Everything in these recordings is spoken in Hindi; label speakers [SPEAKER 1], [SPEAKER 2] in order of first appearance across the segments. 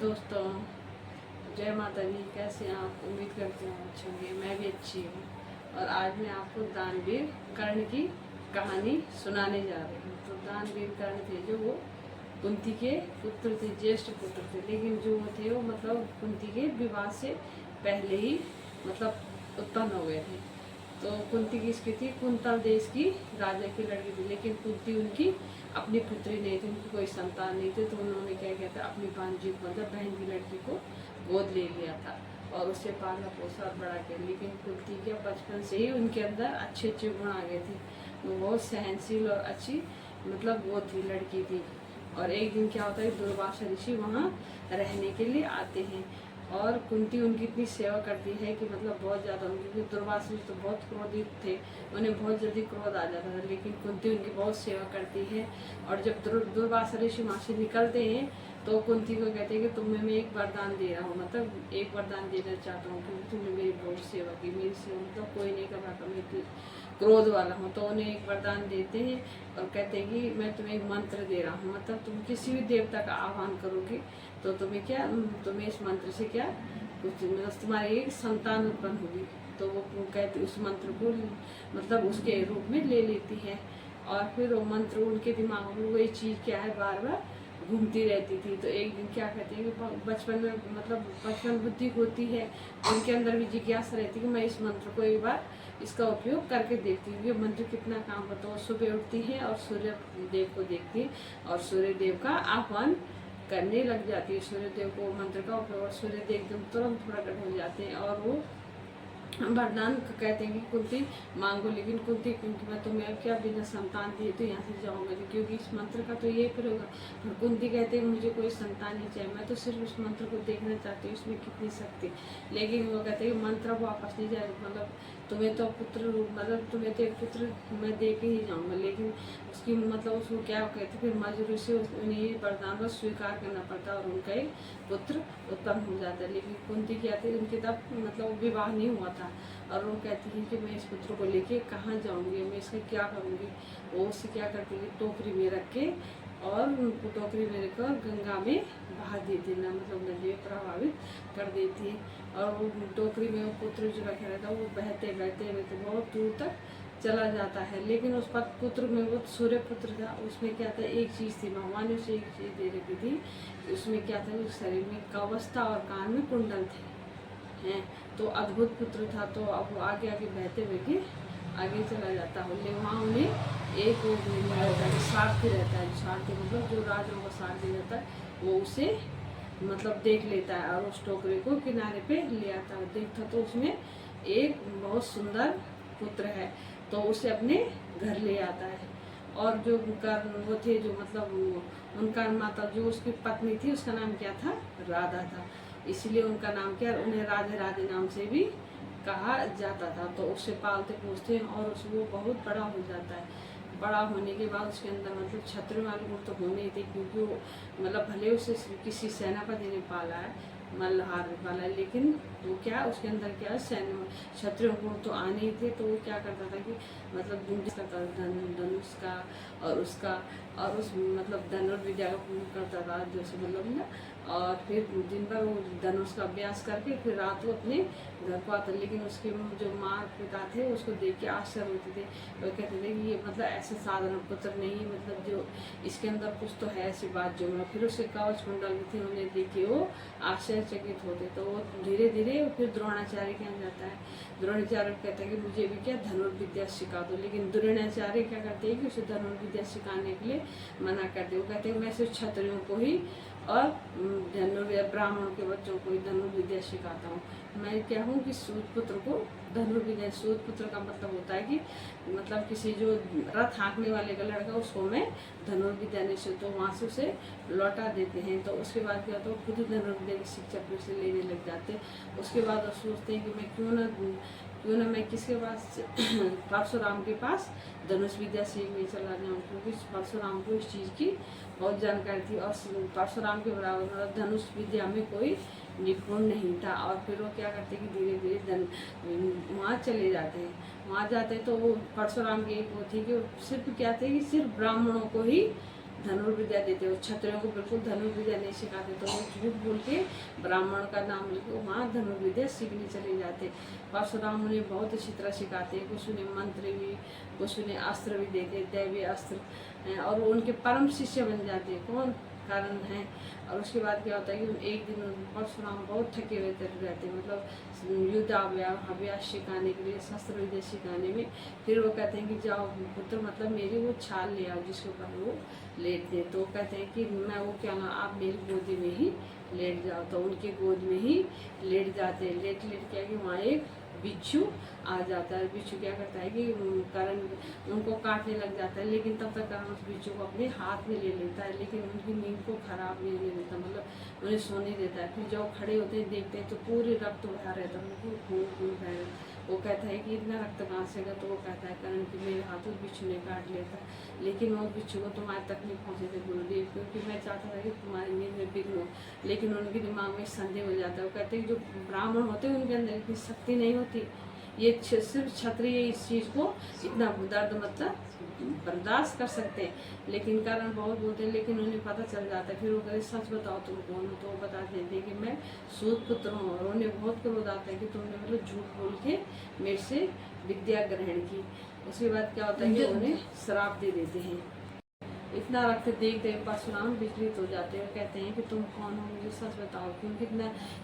[SPEAKER 1] दोस्तों, जय माता दी। कैसे हैं आप? उम्मीद करते हैं अच्छे होंगे। मैं भी अच्छी हूँ। और आज मैं आपको दानवीर कर्ण की कहानी सुनाने जा रही हूँ। तो दानवीर कर्ण थे जो वो कुंती के पुत्र थे, ज्येष्ठ पुत्र थे। लेकिन जो वो थे वो मतलब कुंती के विवाह से पहले ही मतलब उत्पन्न हो गए थे। तो कुंती किसकी थी? कुंतल देश की राजा की लड़की थी। लेकिन कुंती उनकी अपनी पुत्री नहीं थी, उनकी कोई संतान नहीं थी। तो उन्होंने क्या किया था, अपनी भांजी को मतलब बहन की लड़की को गोद ले लिया था और उससे पाला पोसा और बड़ा किया। लेकिन कुंती के बचपन से ही उनके अंदर अच्छे अच्छे गुण आ गए थे। वो बहुत सहनशील और अच्छी मतलब वो थी, लड़की थी। और एक दिन क्या होता है, दुर्वासा ऋषि वहाँ रहने के लिए आते हैं और कुंती उनकी इतनी सेवा करती है कि मतलब बहुत ज़्यादा उनकी, दुर्वासा ऋषि तो बहुत क्रोधित थे, उन्हें बहुत जल्दी क्रोध आ जाता था। लेकिन कुंती उनकी बहुत सेवा करती है। और जब दुर्वासा ऋषि वहाँ से निकलते हैं तो कुंती को कहते हैं कि तुम्हें मैं एक वरदान दे रहा हूँ, मतलब एक वरदान देना चाहता हूँ क्योंकि तुमने मेरी बहुत सेवा की। मेरी सेवा मतलब कोई नहीं कर पाता, मैं क्रोध वाला हूँ। तो उन्हें एक वरदान देते हैं और कहते हैं कि मैं तुम्हें एक मंत्र दे रहा हूँ, मतलब तुम किसी भी देवता का आह्वान करोगे तो तुम्हें क्या, तुम्हें इस मंत्र से क्या कुछ मतलब तुम्हारी एक संतान उत्पन्न होगी। तो वो कहते उस मंत्र को मतलब उसके रूप में ले लेती है। और फिर वो मंत्र उनके दिमाग में वही चीज़ क्या है बार बार घूमती रहती थी। तो एक दिन क्या कहते हैं कि बचपन में मतलब बचपन बुद्धि होती है, उनके अंदर भी जिज्ञासा रहती है कि मैं इस मंत्र को एक बार इसका उपयोग करके देखती हूँ, ये मंत्र कितना काम करता है। वो सुबह उठती है और सूर्य देव को देखती है और सूर्य देव का आह्वान करने लग जाती है। सूर्य देव को मंत्र का उपयोग और सूर्य देव एकदम तुरंत प्रकट हो जाते हैं और वो वरदान कहते हैं कि कुंती मांगो। लेकिन कुंती, क्योंकि मैं तुम्हें क्या बिना संतान दिए तो यहाँ से जाऊँगा नहीं, क्योंकि इस मंत्र का तो ये प्रयोग है। और कुंती कहते हैं मुझे कोई संतान नहीं चाहिए, मैं तो सिर्फ उस मंत्र को देखना चाहती हूँ, इसमें कितनी शक्ति। लेकिन वो कहते हैं कि मंत्र वापस नहीं जाए, मतलब तुम्हें तो पुत्र मतलब तुम्हें तो एक पुत्र मैं दे के ही जाऊँगा। लेकिन उसकी मतलब उसको क्या कहते फिर मजबूरी से उन्हें ये वरदान को स्वीकार करना पड़ता और उनका एक पुत्र उत्पन्न हो जाता है। लेकिन कुंती क्या थी, उनके तब मतलब विवाह नहीं हुआ था और वो कहती थी कि मैं इस पुत्र को लेके कहाँ जाऊँगी, मैं इसका क्या करूँगी। वो उससे क्या करती थी, टोकरी में रख के और टोकरी में रखकर गंगा में बहा देती ना, मतलब नदी में प्रभावित कर देती है। और वो टोकरी में वो पुत्र जो रखा रहता है वो बहते बहते बहते बहुत दूर तक चला जाता है। लेकिन उस पर पुत्र में वो सूर्य पुत्र था, उसमें क्या था, एक चीज़ थी, भगवान ने उसे एक चीज़ दे रखी थी। उसमें क्या था, उस शरीर में कवच था और कान में कुंडल थे हैं। तो अद्भुत पुत्र था। तो अब वो आगे आगे बहते बहते आगे चला जाता है। लेकिन वहाँ उन्हें एक वो रहता है, सारथी रहता है। सारथी मतलब जो राजाओं का सारथी रहता है, वो उसे मतलब देख लेता है और उस टोकरे को किनारे पे ले आता है। देखता तो उसमें एक बहुत सुंदर पुत्र है, तो उसे अपने घर ले आता है। और जो उनका वो थे जो मतलब उनका माता जो उसकी पत्नी थी उसका नाम क्या था, राधा था। इसलिए उनका नाम क्या, उन्हें राधे राधे नाम से भी कहा जाता था। तो उससे पालते पोसते हैं और उस वो बहुत बड़ा हो जाता है। बड़ा होने के बाद उसके अंदर मतलब क्षत्रिय वाले गुण तो होने ही थे, क्योंकि वो मतलब भले उसे किसी सेनापति ने पाला है, मल्हार वाला, लेकिन वो क्या उसके अंदर क्या सैन्य क्षत्रिय गुण तो आने ही थे। तो वो क्या करता था कि मतलब करता था धनुष का और उसका और उस मतलब धनुर्विद्या का प्रयोग करता था जैसे मतलब ना। और फिर दिन भर वो धनुष का अभ्यास करके फिर रात को अपने घर को आता। लेकिन उसके जो माँ पिता थे उसको देख के आश्चर्य होते थे। वो कहते थे कि ये मतलब ऐसे साधारण पुत्र नहीं, मतलब जो इसके अंदर कुछ तो है ऐसी बात जो मैं। फिर उसके कवच कुंडल भी थे, उन्हें देख के वो आश्चर्यचकित होते। तो वो धीरे धीरे फिर द्रोणाचार्य के यहाँ जाता है। द्रोणाचार्य कहते हैं कि मुझे भी क्या धनुर्विद्या सिखा दो। लेकिन द्रोणाचार्य क्या करते हैं कि उसे धनुर्विद्या सिखाने के लिए मना करते। वो कहते हैं मैं सिर्फ क्षत्रियों को ही और ब्राह्मणों के बच्चों को ही धनुर्विद्या सिखाता हूँ। मैं क्या हूँ कि सूतपुत्र को धनुर्विद्या, सूतपुत्र का मतलब होता है कि मतलब किसी जो रथ हाँकने वाले का लड़का उसको मैं धनुर्विद्या नहीं से, तो वहाँ से उसे लौटा देते हैं। तो उसके बाद क्या होता है, खुद ही धनुर्विद्या की शिक्षा फिर से लेने लग जाते हैं। उसके बाद वो सोचते हैं कि मैं क्यों ना मैं किसके पास परशुराम के पास धनुष विद्या सीखने चला जाऊँ, क्योंकि परशुराम को इस चीज़ की बहुत जानकारी थी और परशुराम के बराबर मतलब धनुष विद्या में कोई निपुण नहीं था। और फिर वो क्या करते कि धीरे धीरे वहाँ चले जाते हैं। वहाँ जाते हैं तो वो परशुराम की एक वो थी कि सिर्फ क्या थे कि सिर्फ ब्राह्मणों को ही धनुर्विद्या देते हो, क्षत्रियों को बिल्कुल धनुर्विद्या नहीं सिखाते, तो वो झूठ बोल के ब्राह्मण का नाम लेके वहाँ धनुर्विद्या सीखने चले जाते। परशुराम उन्हें बहुत अच्छी तरह सिखाते, कुछ उन्हें मंत्र भी, कुछ उन्हें अस्त्र भी देते, दैवीय अस्त्र, और वो उनके परम शिष्य बन जाते हैं। कौन कारण है। और उसके बाद क्या होता है कि एक दिन परशुराम बहुत थके हुए रहते हैं, मतलब युद्ध अभ्यास सिखाने के लिए, शस्त्र विद्या सिखाने में। फिर वो कहते हैं कि जाओ पुत्र, मतलब मेरी वो छाल ले आओ जिसके ऊपर वो लेट दे। तो कहते हैं कि मैं वो क्या ना, आप मेरी गोदी में ही लेट जाओ। तो उनके गोद में ही लेट जाते हैं। लेट क्या कि वहाँ एक बिच्छू आ जाता है। बिच्छू क्या करता है कि करण उनको काटने लग जाता है, लेकिन तब तक करण उस बिच्छू को अपने हाथ में ले लेता है, लेकिन उनकी नींद को खराब नहीं होने देता, मतलब उन्हें सोने देता है। फिर जब खड़े होते हैं देखते हैं तो पूरे रक्त बहा रहता है, उनको खून बह रहा है। वो कहता है कि इतना रक्त कहाँ से गया। तो वो कहता है करण कि मेरे हाथों बिच्छू ने काट लेता, लेकिन वो बिच्छू को तुम्हारी तकलीफ पहुँचे थे गुरुदेव, क्योंकि मैं चाहता था कि तुम्हारी नींद में विघ्न हो। लेकिन उनके दिमाग में संदेह हो जाता है। वो कहते हैं कि जो ब्राह्मण होते हैं उनके अंदर इतनी शक्ति नहीं होती, ये सिर्फ क्षत्रिय इस चीज़ को इतना दर्द मतलब बर्दाश्त कर सकते हैं। लेकिन कारण बहुत बोलते हैं, लेकिन उन्हें पता चल जाता है। फिर वो कहते सच बताओ तुम कौन हो। तो वो बता देते हैं कि मैं सूत पुत्र हूँ। और उन्हें बहुत क्रोध आता है कि तुमने मतलब झूठ बोल के मेरे से विद्या ग्रहण की। उसके बाद क्या होता है कि उन्हें श्राप दे देते हैं। इतना रक्त देख देख परशुराम विचलित हो जाते हैं। कहते हैं कि तुम कौन हो, मुझे सच बताओ, क्योंकि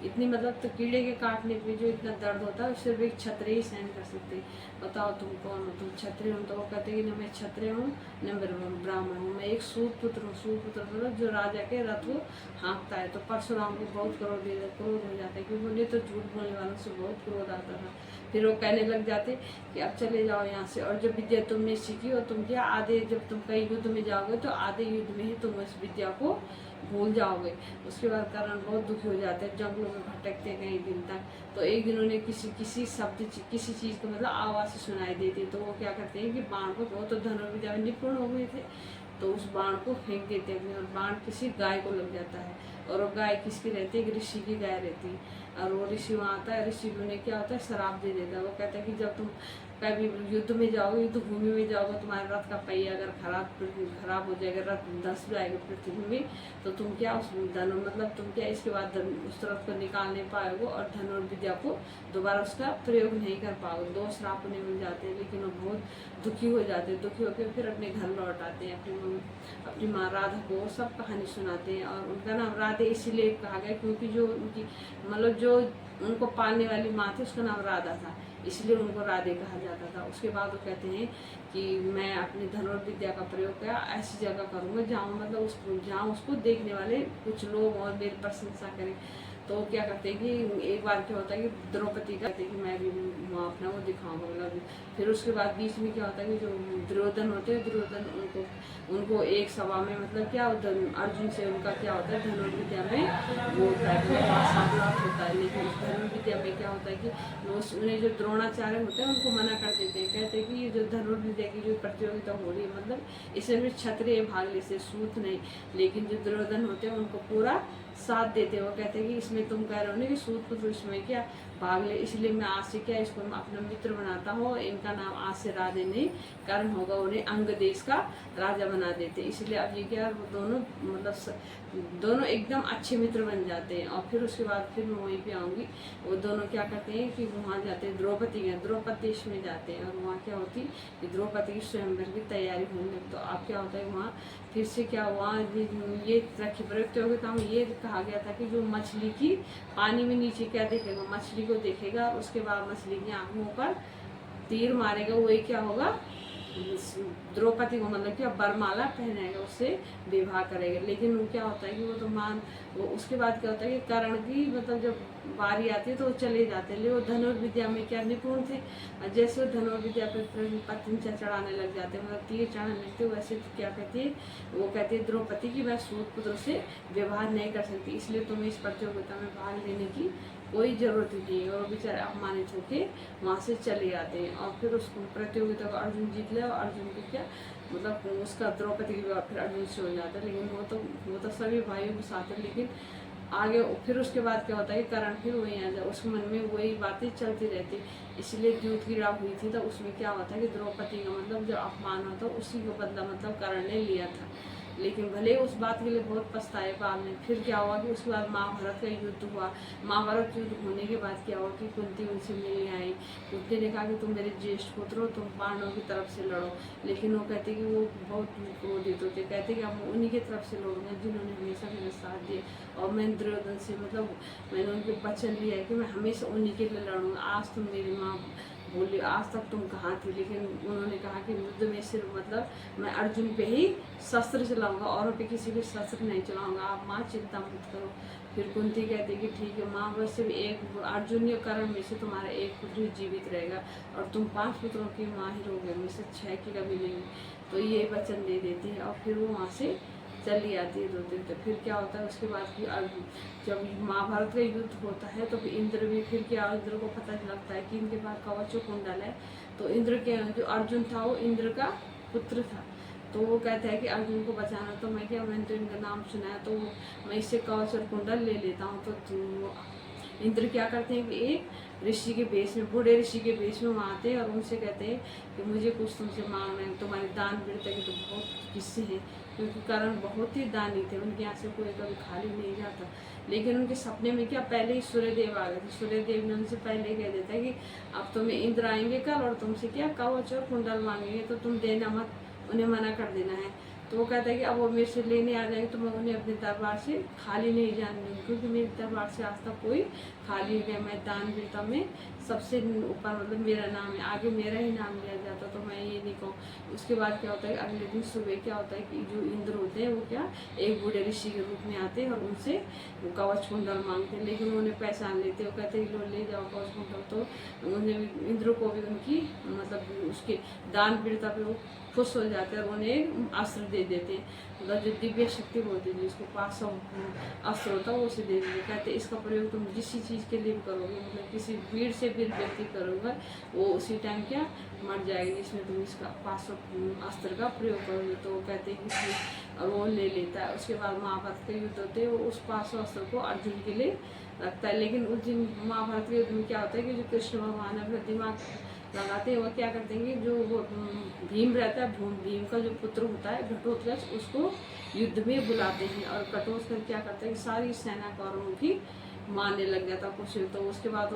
[SPEAKER 1] इतनी मतलब तो कीड़े के काटने पे जो इतना दर्द होता है सिर्फ एक क्षत्रिय सहन कर सकते। बताओ तुम कौन हो, तुम क्षत्रिय हो। तो वो कहते हैं कि न मैं क्षत्रिय हूँ न ब्राह्मण हूँ, मैं एक सूत पुत्र हूँ। सूत पुत्र मतलब जो राजा के रथ को हाँकता है। तो परशुराम को बहुत क्रोध हो जाता है, क्योंकि उन्हें तो झूठ बोलने वालों से बहुत क्रोध आता था। फिर वो कहने लग जाते कि अब चले जाओ यहाँ से, और जो विद्या तुमने सीखी और तुम क्या आधे, जब तुम कई युद्ध में जाओगे तो आधे युद्ध में ही तुम इस विद्या को भूल जाओगे। उसके बाद करण बहुत दुखी हो जाते हैं, जंगलों में भटकते हैं कई दिन तक। तो एक दिन उन्हें किसी शब्द किसी चीज़ को मतलब आवाज़ सुनाई देती। तो वो क्या करते हैं कि बाण को, वो तो धनुर्विद्या में निपुण हो गए थे, तो उस बाण को फेंक देते हैं, और बाण किसी गाय को लग जाता है। और वो गाय किसकी रहती है, एक ऋषि की गाय रहती है। और वो ऋषि वहाँ आता है, ऋषि उन्हें क्या होता है श्राप दे देता है। वो कहता है कि जब तुम कभी युद्ध में जाओगे, युद्ध भूमि में जाओगे, तुम्हारे रथ का पहिया अगर खराब हो जाएगा, रथ धंस जाएगा पृथ्वी में, तो तुम क्या उस मतलब तुम क्या इसके बाद उस रथ को निकाल नहीं पाओगे और धनुर्विद्या को दोबारा उसका प्रयोग नहीं कर पाओगे। 2 श्राप उन्हें मिल जाते हैं। लेकिन वो बहुत दुखी हो जाते हैं। दुखी होकर फिर अपने घर लौट आते हैं। अपनी माँ राधा को सब कहानी सुनाते हैं। और उनका नाम राधे इसीलिए कहा गया क्योंकि जो उनकी मतलब जो उनको पालने वाली माँ थी उसका नाम राधा था, इसलिए उनको राधे कहा जाता था। उसके बाद वो कहते हैं कि मैं अपनी धनुर्विद्या का प्रयोग किया ऐसी जगह करूँगा जहाँ उसको देखने वाले कुछ लोग और मेरी प्रशंसा करें। तो क्या करते हैं कि एक बार क्या होता है कि द्रौपदी कहते हैं कि मैं भी वहाँ अपना वो दिखाऊंगा मतलब। फिर उसके बाद बीच में क्या होता है कि जो दुर्योधन होते हैं, दुर्योधन उनको एक सभा में मतलब क्या अर्जुन से उनका क्या होता है धनुर्विद्या में वो सामलाप होता है। लेकिन धनुर्विद्या में क्या होता है कि उन्हें जो द्रोणाचार्य होते हैं उनको मना कर देते हैं। कहते हैं कि ये जो धनुर्विद्या की जो प्रतियोगिता हो रही है मतलब इसमें भी क्षत्रिय भाग ले से सूत नहीं। लेकिन जो दुर्योधन होते हैं उनको पूरा साथ देते हो। कहते हैं कि इसमें तुम कह रहे हो ना कि सूत पुत्र इसमें क्या भाग ले, इसलिए मैं आज से क्या इसको अपना मित्र बनाता हूँ। इनका नाम आज से राधे नहीं कारण होगा, उन्हें अंग देश का राजा बना देते। इसलिए अब ये क्या दोनों मतलब दोनों एकदम अच्छे मित्र बन जाते हैं। और फिर उसके बाद फिर मैं वहीं पे आऊँगी। वो दोनों क्या करते हैं कि वहाँ जाते हैं द्रौपदी देश में जाते हैं। और वहाँ क्या होती कि द्रौपदी की स्वयंवर की तैयारी होने लगती। तो अब क्या होता है वहाँ फिर से क्या वहाँ ये प्रतियोगिता में ये कहा गया था कि जो मछली की पानी में नीचे क्या देखेगा, मछली को देखेगा, उसके बाद मछली की आंखों पर तीर मारेगा, वही क्या होगा द्रौपदी को मतलब क्या वरमाला पहनाएगा, उससे विवाह करेगा। लेकिन वो क्या होता है कि वो उसके बाद क्या होता है कि कर्ण की मतलब जब बारी आती है तो वो चले जाते हैं। लेकिन वो धनुर्विद्या में क्या निपुण थे, जैसे वो धनुर्विद्या पर पत्नी चढ़ाने लग जाते हैं मतलब तीर चढ़ाने लगते, वैसे तो क्या कहती है वो कहती है द्रौपदी की मैं सूत पुत्र से व्यवहार नहीं कर सकती, इसलिए तुम्हें इस प्रतियोगिता में भाग लेने की कोई ज़रूरत नहीं है। और बेचारे अपमानित होके वहाँ से चले आते हैं। और फिर उस प्रतियोगिता को अर्जुन जीत ले और अर्जुन को क्या मतलब उसका द्रौपदी के बाद फिर अर्जुन से हो जाता है। लेकिन वो तो सभी भाइयों के साथ है। लेकिन आगे फिर उसके बाद क्या होता है कि करण फिर वही आ जाए, उसके मन में वही बातें चलती रहती। इसलिए द्यूत की राह हुई थी तो उसमें क्या होता है कि द्रौपदी का मतलब जो अपमान होता उसी को बदला मतलब करण ने लिया था। लेकिन भले उस बात के लिए बहुत पछताए बाद में। फिर क्या हुआ कि उसके बाद महाभारत का युद्ध हुआ। महाभारत युद्ध होने के बाद क्या हुआ कि कुंती उनसे मिलने आई। कुंती ने कहा कि तुम मेरे ज्येष्ठ पुत्र हो, तुम पांडवों की तरफ से लड़ो। लेकिन वो कहते कि वो बहुत क्रोधित होते, कहते कि अब उन्हीं की तरफ से लड़ूंगा जिन्होंने हमेशा मेरे साथ दिए। और मैं दुर्योधन से मतलब मैंने उनके वचन लिया है कि मैं हमेशा उन्हीं के लिए लड़ूंगा। आज तुम मेरी माँ बोली आज तक तुम कहाँ थी, लेकिन उन्होंने कहा कि युद्ध में सिर्फ मतलब मैं अर्जुन पे ही शस्त्र चलाऊंगा, औरों पे किसी भी शस्त्र नहीं चलाऊंगा, आप माँ चिंता मत करो। फिर कुंती कहती कि ठीक है माँ, बस सिर्फ एक अर्जुन के कारण में से तुम्हारा एक पुत्र ही जीवित रहेगा और तुम 5 पुत्रों की माँ ही रहोगे, में से 6 की कभी नहीं। तो ये वचन दे देती है और फिर वो वहाँ से चली आती है 2 दिन तक। फिर क्या होता है उसके बाद कि जब महाभारत का युद्ध होता है तो इंद्र भी फिर क्या, इंद्र को पता लगता है कि इनके पास कवच कुंडल है। तो इंद्र के जो अर्जुन था वो इंद्र का पुत्र था। तो वो कहता है कि अर्जुन को बचाना, तो मैं क्या, मैंने तो इनका नाम सुना है तो मैं इससे कवच और कुंडल ले लेता हूँ। तो इंद्र क्या करते हैं कि एक ऋषि के वेश में, बूढ़े ऋषि के वेश में वहाँ आते हैं और उनसे कहते हैं कि मुझे कुछ तुमसे मांगना है। तुम्हारे दान वीरता के तो बहुत किस्से हैं, क्योंकि कर्ण बहुत ही दानी थे, उनके यहाँ से कोई कभी खाली नहीं जाता। लेकिन उनके सपने में क्या, पहले ही सूर्यदेव आ गए थे। सूर्यदेव ने उनसे पहले कह देता है कि अब तुम्हें इंद्र आएंगे कल और तुमसे क्या कवच और कुंडल मांगेंगे, तो तुम देना मत, उन्हें मना कर देना है। तो वो कहता है कि अब वो मेरे से लेने आ जाएंगे तो मैं उन्हें अपने दरबार से खाली नहीं जाने दूँगी, क्योंकि मेरे दरबार से आज तक कोई खाली नहीं। मैं दान वीरता में सबसे ऊपर मतलब मेरा नाम है, आगे मेरा ही नाम लिया जाता, तो मैं ये नहीं कहूँ। उसके बाद क्या होता है, अगले दिन सुबह क्या होता है कि जो इंद्र होते हैं वो क्या एक बूढ़े ऋषि के रूप में आते हैं और उनसे कवच कुंडल मांगते हैं, लेकिन उन्हें पहचान लेते हैं। वो कहते हैं लो ले जाओ कवच कुंडल। तो उन्हें इंद्र को भी उनकी मतलब उसके दान वीरता पे वो खुश हो जाते हैं और उन्हें अस्त्र दे देते हैं, मतलब जो दिव्य शक्ति बोलते हैं जिसको 500 अस्त्र होता है वो उसे दे देते। कहते हैं इसका प्रयोग तुम जिस चीज़ के लिए भी करोगे, मतलब किसी वीर से वीर व्यक्ति करोगे वो उसी टाइम क्या मर जाएगी जिसमें तुम इसका 500 अस्त्र का प्रयोग करोगे। तो वो कहते हैं कि और वो ले लेता है। उसके बाद महाभारत के युद्ध होते हैं, वो उस 500 अस्त्र को अर्जुन के लिए रखता है। लेकिन उस दिन महाभारत के युद्ध में क्या होता है कि जो कृष्ण भगवान अपना दिमाग लगाते हैं वो क्या करते हैं कि जो वो भीम रहता है, भीम का जो पुत्र होता है घटोत्कच, उसको युद्ध में बुलाते हैं और घटोत्कच क्या करते हैं कि सारी सेना कौरवों की मारने लग जाता कुछ। तो उसके बाद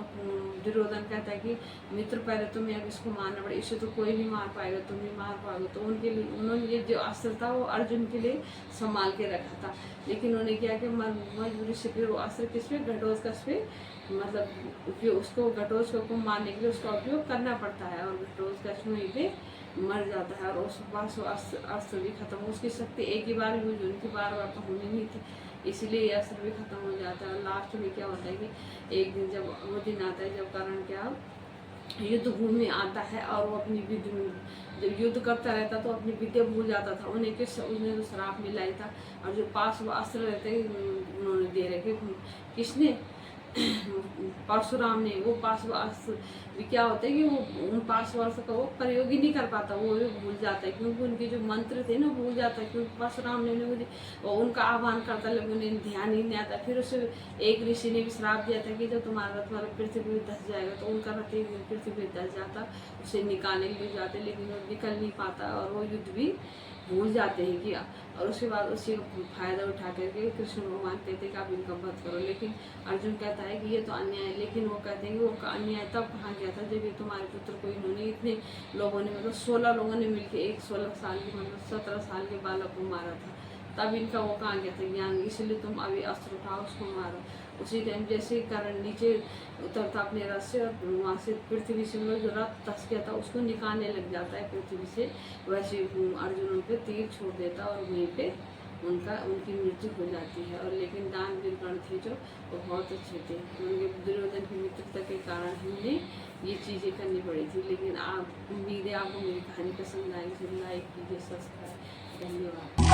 [SPEAKER 1] दुर्योधन कहता है कि मित्र पहले तुम्हें अब इसको मारना पड़ेगा, इसे तो कोई नहीं मार पाएगा, तुम ही मार पाओगे। तो उनके लिए उन्होंने ये जो अस्त्र था वो अर्जुन के लिए संभाल के रखा था, लेकिन उन्होंने क्या कि मजबूरी से फिर वो अस्त्र किस पे, घटोत्कच पे मतलब उसको घटोत्कच को मारने के लिए उसका उपयोग करना पड़ता है और घटोत्कच वहीं पे मर जाता है और उस पास वो अस्त्र भी खत्म। उसकी शक्ति एक ही बार यूज होनी थी, बार बार तो होनी नहीं थी, इसीलिए ये अस्त्र भी खत्म हो जाता है। और लास्ट में क्या होता है कि एक दिन जब वो दिन आता है जब कर्ण क्या युद्ध भूमि में आता है और वो अपनी विद्या जब युद्ध करता रहता तो अपनी विद्या भूल जाता था। उन्हें तो शराब मिलाई था और जो पास वो अस्त्र रहते उन्होंने दे रखे, किसने, परशुराम ने। वो 5 अस्त्र भी क्या होता है कि वो उन 5 वर्ष का वो प्रयोग ही नहीं कर पाता, वो भी भूल जाता है, क्योंकि उनके जो मंत्र थे ना भूल जाता है, क्योंकि परशुराम ने उनका आह्वान करता लेकिन उन्हें ध्यान ही नहीं आता। फिर उसे एक ऋषि ने भी श्राप दिया था कि जब तुम्हारा रथ मतलब पृथ्वी पर धस जाएगा, तो उनका रथ एक दिन पृथ्वी पर धस जाता, उसे निकालने के लिए जाते लेकिन वो निकल नहीं पाता और वो युद्ध भी भूल जाते हैं कि। और उसके बाद उसी का फायदा उठा करके कृष्ण भगवान कहते हैं कि आप इनका वध करो, लेकिन अर्जुन कहता है कि ये तो अन्याय है। लेकिन वो कहते हैं कि वो अन्याय तब कहाँ गया था जब ये तुम्हारे पुत्र को इन्होंने इतने लोगों ने मतलब 16 लोगों ने मिलकर एक 16 साल के मतलब 17 साल के बालक को मारा था, तब इनका वो कहाँ गया था ज्ञान, इसलिए तुम अभी अस्त्र उठाओ उसको मारो। उसी टाइम जैसे कर्ण नीचे उतरता अपने रथ से और वहाँ से पृथ्वी से जो रथ धस गया था उसको निकालने लग जाता है पृथ्वी से, वैसे अर्जुन उन पर तीर छोड़ देता और वहीं पे उनकी मृत्यु हो जाती है। और लेकिन दानवीर कर्ण थे जो वो बहुत अच्छे थे, उनके दुर्योधन की मित्रता के कारण हमने ये चीज़ें करनी पड़ी थी। लेकिन आप उम्मीद है आपको मेरी कहानी पसंद आएगी, लाइक कीजिए, सब्सक्राइब, धन्यवाद।